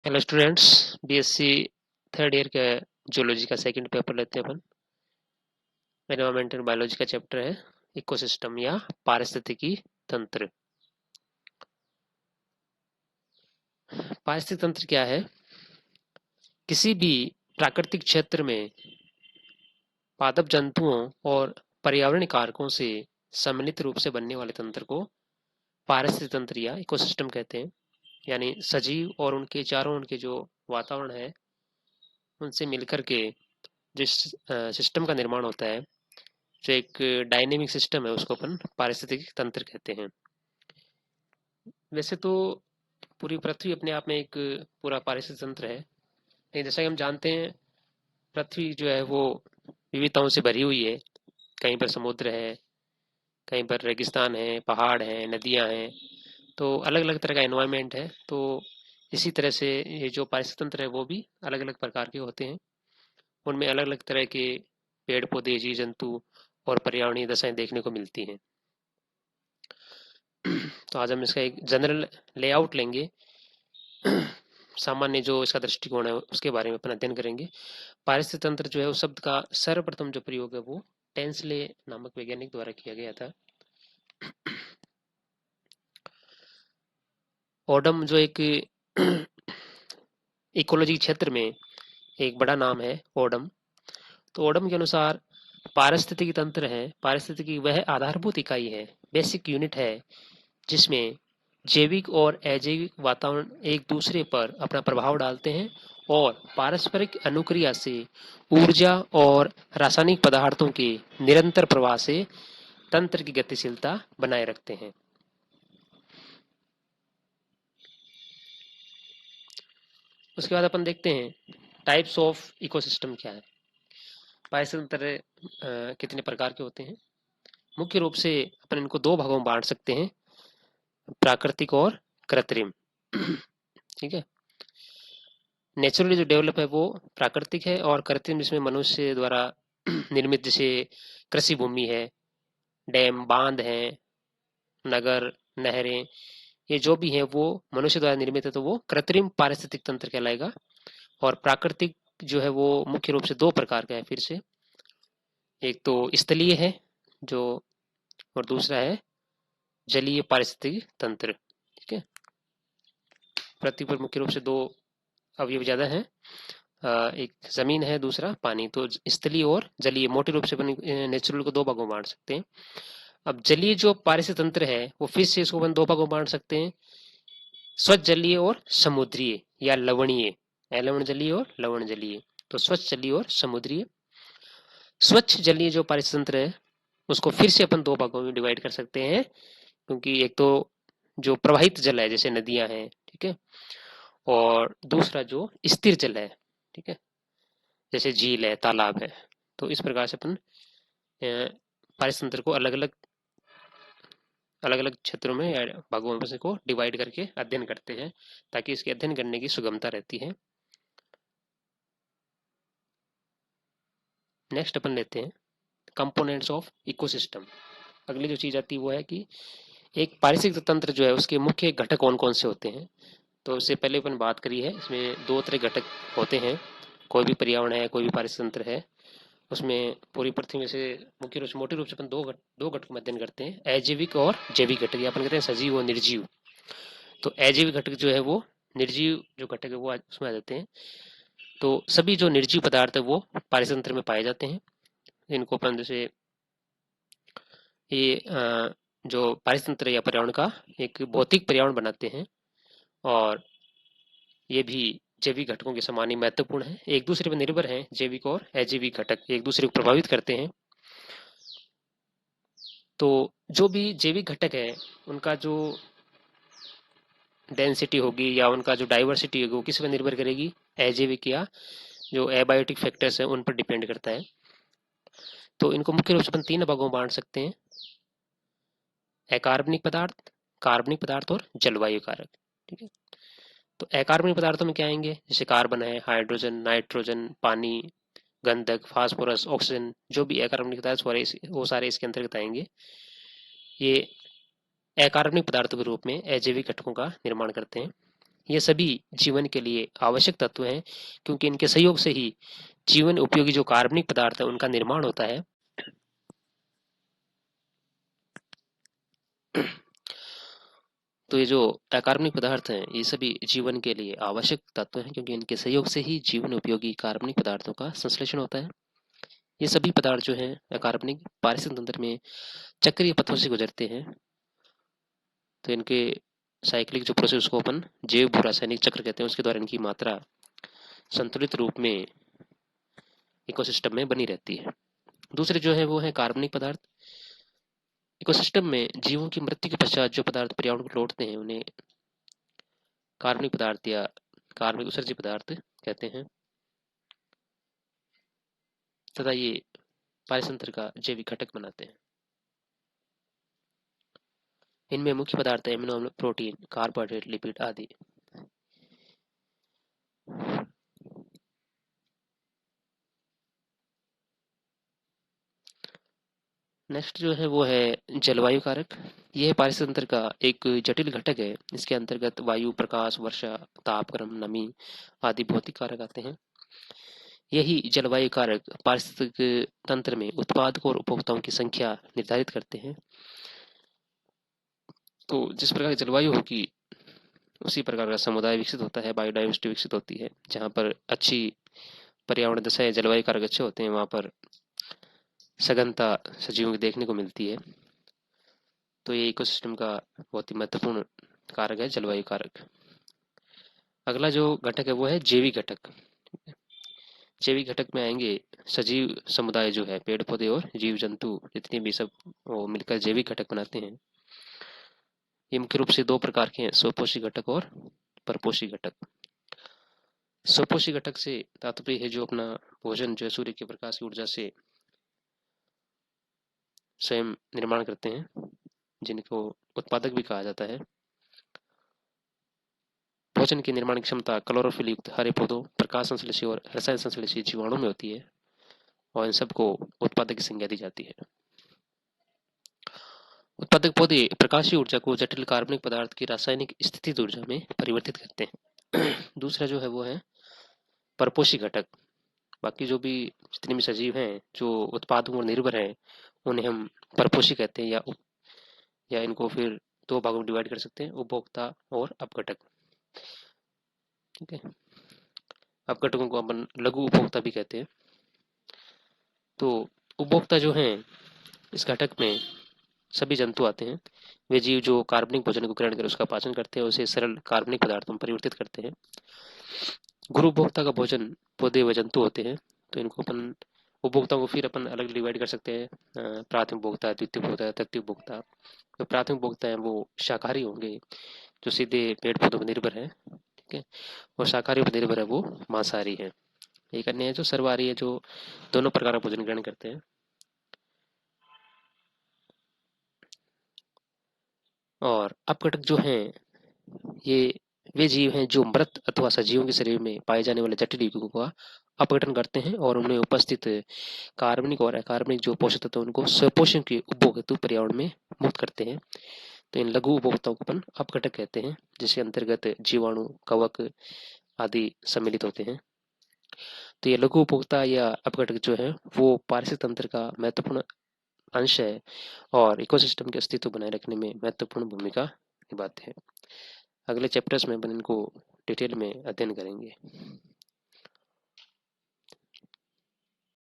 Hello students. BSc third year का zoology का second paper लेते हैं अपन। एनवायरमेंट एंड बायोलॉजी का चैप्टर है इकोसिस्टम या पारिस्थितिकी तंत्र। पारिस्थितिक तंत्र क्या है? किसी भी प्राकृतिक क्षेत्र में पादप जंतुओं और पर्यावरणीय कारकों से सम्मिलित रूप से बनने वाले तंत्र को पारिस्थितिक तंत्र या इकोसिस्टम कहते हैं। यानी सजीव और उनके चारों उनके जो वातावरण है उनसे मिलकर के जिस सिस्टम का निर्माण होता है, जो एक डायनेमिक सिस्टम है, उसको अपन पारिस्थितिक तंत्र कहते हैं। वैसे तो पूरी पृथ्वी अपने आप में एक पूरा पारिस्थितिक तंत्र है, लेकिन जैसा कि हम जानते हैं पृथ्वी जो है वो विविधताओं से भरी हुई है। कहीं पर समुद्र है, कहीं पर रेगिस्तान है, पहाड़ हैं, नदियां हैं, तो अलग अलग तरह का एनवायरनमेंट है। तो इसी तरह से ये जो पारिस्थितिक तंत्र है वो भी अलग अलग प्रकार के होते हैं। उनमें अलग अलग तरह के पेड़ पौधे, जीव जंतु और पर्यावरणीय दशाएं देखने को मिलती हैं। तो आज हम इसका एक जनरल लेआउट लेंगे। सामान्य जो इसका दृष्टिकोण है उसके बारे में अपन अध्ययन करेंगे। पारिस्थितिक तंत्र जो है उस शब्द का सर्वप्रथम जो प्रयोग है वो टेंसले नामक वैज्ञानिक द्वारा किया गया था। ओडम जो एक इकोलॉजी क्षेत्र में एक बड़ा नाम है ओडम। तो ओडम के अनुसार पारिस्थितिकी तंत्र है, पारिस्थितिकी वह आधारभूत इकाई है, बेसिक यूनिट है, जिसमें जैविक और अजैविक वातावरण एक दूसरे पर अपना प्रभाव डालते हैं और पारस्परिक अनुक्रिया से ऊर्जा और रासायनिक पदार्थों के निरंतर प्रवाह से तंत्र की गतिशीलता बनाए रखते हैं। उसके बाद अपन देखते हैं टाइप्स ऑफ इकोसिस्टम क्या है। पारिस्थितिक तंत्र कितने प्रकार के होते हैं? मुख्य रूप से अपन इनको दो भागों में बांट सकते हैं, प्राकृतिक और कृत्रिम। ठीक है। नेचुरली जो डेवलप है वो प्राकृतिक है, और कृत्रिम जिसमें मनुष्य द्वारा निर्मित, जैसे कृषि भूमि है, डैम, बांध हैं, नगर, नहरें, ये जो भी है वो मनुष्य द्वारा निर्मित है, तो वो कृत्रिम पारिस्थितिक तंत्र कहलाएगा। और प्राकृतिक जो है वो मुख्य रूप से दो प्रकार का है फिर से। एक तो स्थलीय है जो, और दूसरा है जलीय पारिस्थितिक तंत्र। ठीक है। पृथ्वी पर मुख्य रूप से दो अवयव ज्यादा हैं, एक जमीन है, दूसरा पानी। तो स्थलीय और जलीय मोटे रूप से अपन नेचुरल को दो भागों में बांट सकते हैं। अब जलीय जो पारिस्थितिक तंत्र है वो फिर से इसको अपन दो भागों में बांट सकते हैं, स्वच्छ जलीय और समुद्रीय या लवणीय। लवण जलीय और लवण जलीय। तो स्वच्छ जलीय और समुद्रीय। स्वच्छ जलीय जो पारिस्थितिक तंत्र है उसको फिर से अपन दो भागों में डिवाइड कर सकते हैं, क्योंकि एक तो जो प्रवाहित जल है जैसे नदियां हैं, ठीक है, और दूसरा जो स्थिर जल है, ठीक है, जैसे झील है, तालाब है। तो इस प्रकार से अपन पारिस्थितिक तंत्र को अलग अलग क्षेत्रों में या भागों में को डिवाइड करके अध्ययन करते हैं, ताकि इसके अध्ययन करने की सुगमता रहती है। नेक्स्ट अपन लेते हैं कंपोनेंट्स ऑफ इकोसिस्टम। अगली जो चीज आती है वो है कि एक पारिस्थितिक तंत्र जो है उसके मुख्य घटक कौन कौन से होते हैं। तो उससे पहले अपन बात करी है, इसमें दो तरह घटक होते हैं। कोई भी पर्यावरण है, कोई भी पारिस्थितिक तंत्र है, उसमें पूरी पृथ्वी में से मुख्य रूप से मोटे रूप से अपन दो घटकों में अध्ययन करते हैं, अजैविक और जैविक घटक, या अपन कहते हैं सजीव और निर्जीव। तो अजैविक घटक जो है वो, निर्जीव जो घटक है वो उसमें आ जाते हैं। तो सभी जो निर्जीव पदार्थ है वो पारिस्थितिक तंत्र में पाए जाते हैं। इनको अपन जैसे ये जो पारिस्थितिक तंत्र या पर्यावरण का एक भौतिक पर्यावरण बनाते हैं, और ये भी जैविक घटकों के समान ही महत्वपूर्ण है, एक दूसरे पर निर्भर हैं। जैविक और अजैविक घटक एक दूसरे को प्रभावित करते हैं। तो जो भी जैविक घटक है उनका जो डेंसिटी होगी या उनका जो डाइवर्सिटी होगी वो किस पर निर्भर करेगी? अजैविक या जो एबायोटिक फैक्टर्स हैं उन पर डिपेंड करता है। तो इनको मुख्य रूप से अपन तीन भागों में बांट सकते हैं, अकार्बनिक पदार्थ, कार्बनिक पदार्थ और जलवायु कारक। ठीक है। तो अकार्बनिक पदार्थों में क्या आएंगे? जैसे कार्बन है, हाइड्रोजन, नाइट्रोजन, पानी, गंधक, फास्फोरस, ऑक्सीजन, जो भी अकार्बनिक पदार्थ वो सारे इसके अंतर्गत आएंगे। ये अकार्बनिक पदार्थों के रूप में अजैविक घटकों का निर्माण करते हैं। ये सभी जीवन के लिए आवश्यक तत्व हैं, क्योंकि इनके सहयोग से ही जीवन उपयोगी जो कार्बनिक पदार्थ है उनका निर्माण होता है। तो ये जो अकार्बनिक पदार्थ हैं ये सभी जीवन के लिए आवश्यक तत्व हैं, क्योंकि इनके सहयोग से ही जीवन उपयोगी कार्बनिक पदार्थों का संश्लेषण होता है। ये सभी पदार्थ जो हैं अकार्बनिक पारिस्थितिक तंत्र में चक्रीय पथों से गुजरते हैं। तो इनके साइक्लिक जो प्रोसेस को अपन जैव भू रासायनिक चक्र कहते हैं, उसके द्वारा इनकी मात्रा संतुलित रूप में इकोसिस्टम में बनी रहती है। दूसरे जो है वो है कार्बनिक पदार्थ। इकोसिस्टम में जीवों की मृत्यु के पश्चात जो पदार्थ पर्यावरण को लौटते हैं उन्हें कार्बनिक पदार्थ या कार्बनिक उत्सर्जी पदार्थ कहते हैं, तथा ये पारितंत्र का जैविक घटक बनाते हैं। इनमें मुख्य पदार्थ है एमिनो अम्ल, प्रोटीन, कार्बोहाइड्रेट, लिपिड आदि। नेक्स्ट जो है वो है जलवायु कारक। यह पारिस्थितिक तंत्र का एक जटिल घटक है। इसके अंतर्गत वायु, प्रकाश, वर्षा, तापक्रम, नमी आदि भौतिक कारक आते हैं। यही जलवायु कारक पारिस्थितिक तंत्र में उत्पादकों और उपभोक्ताओं की संख्या निर्धारित करते हैं। तो जिस प्रकार की जलवायु होगी उसी प्रकार का समुदाय विकसित होता है, बायोडाइवर्सिटी विकसित होती है। जहाँ पर अच्छी पर्यावरण दशा है, जलवायु कारक अच्छे होते हैं, वहाँ पर सघनता सजीवों की देखने को मिलती है। तो ये इकोसिस्टम का बहुत ही महत्वपूर्ण कारक है जलवायु कारक। अगला जो घटक है वो है जैविक घटक। जैविक घटक में आएंगे सजीव समुदाय जो है, पेड़ पौधे और जीव जंतु जितने भी सब वो मिलकर जैविक घटक बनाते हैं। ये मुख्य रूप से दो प्रकार के हैं, स्वपोषी घटक और परपोषी घटक। स्वपोषी घटक से तात्पर्य है जो अपना भोजन जो है सूर्य के प्रकाश की ऊर्जा से स्वयं निर्माण करते हैं, जिनको उत्पादक भी कहा जाता है। भोजन की निर्माण क्षमता क्लोरोफिल युक्त हरे पौधों, प्रकाश संश्लेषी और रसायन संश्लेषी जीवाणु में होती है, और इन सबको उत्पादक की संज्ञा दी जाती है। उत्पादक पौधे प्रकाशीय ऊर्जा को जटिल कार्बनिक पदार्थ की रासायनिक स्थिति ऊर्जा में परिवर्तित करते हैं। दूसरा जो है वो है परपोषी घटक। बाकी जो भी जितने भी सजीव हैं जो उत्पादों पर निर्भर हैं उन्हें हम परपोषी कहते हैं, या इनको फिर दो भागों में डिवाइड कर सकते हैं, उपभोक्ता और अपघटक। ठीक है, अपघटकों को अपन लघु उपभोक्ता भी कहते हैं। तो उपभोक्ता जो हैं इस घटक में सभी जंतु आते हैं। वे जीव जो कार्बनिक भोजन को ग्रहण कर उसका पाचन करते हैं, उसे सरल कार्बनिक पदार्थों में परिवर्तित करते हैं। गुरु उपभोक्ता का भोजन पौधे व जंतु होते हैं। तो इनको अपन उपभोक्ताओं को फिर अपन अलग डिवाइड कर सकते हैं, प्राथमिक उपभोक्ता, द्वितीय उपभोक्ता, तृतीय उपभोक्ता। जो प्राथमिक उपभोक्ता हैं वो शाकाहारी होंगे, जो सीधे पेड़ पौधों पर निर्भर है। ठीक है, और शाकाहारी पर निर्भर है वो मांसाहारी है। एक अन्य है जो सर्वाहारी है, जो दोनों प्रकार का भोजन ग्रहण करते हैं। और अपघटक जो हैं ये वे जीव हैं जो मृत अथवा सजीवों के शरीर में पाए जाने वाले जटिल यौगिकों का अपघटन करते हैं और उनमें उपस्थित कार्बनिक और अकार्बनिक जो पोषक तत्व उनको स्वपोषण के उपभोग हेतु पर्यावरण में मुक्त करते हैं। तो इन लघु उपभोक्ताओं को अपन अपघटक कहते हैं, जिसके अंतर्गत जीवाणु, कवक आदि सम्मिलित होते हैं। तो ये लघु उपभोक्ता या अपघटक जो है वो पारिस्थितिक तंत्र का महत्वपूर्ण अंश है और इकोसिस्टम के अस्तित्व बनाए रखने में महत्वपूर्ण भूमिका निभाते हैं। अगले चैप्टर्स में अपन इनको डिटेल में अध्ययन करेंगे।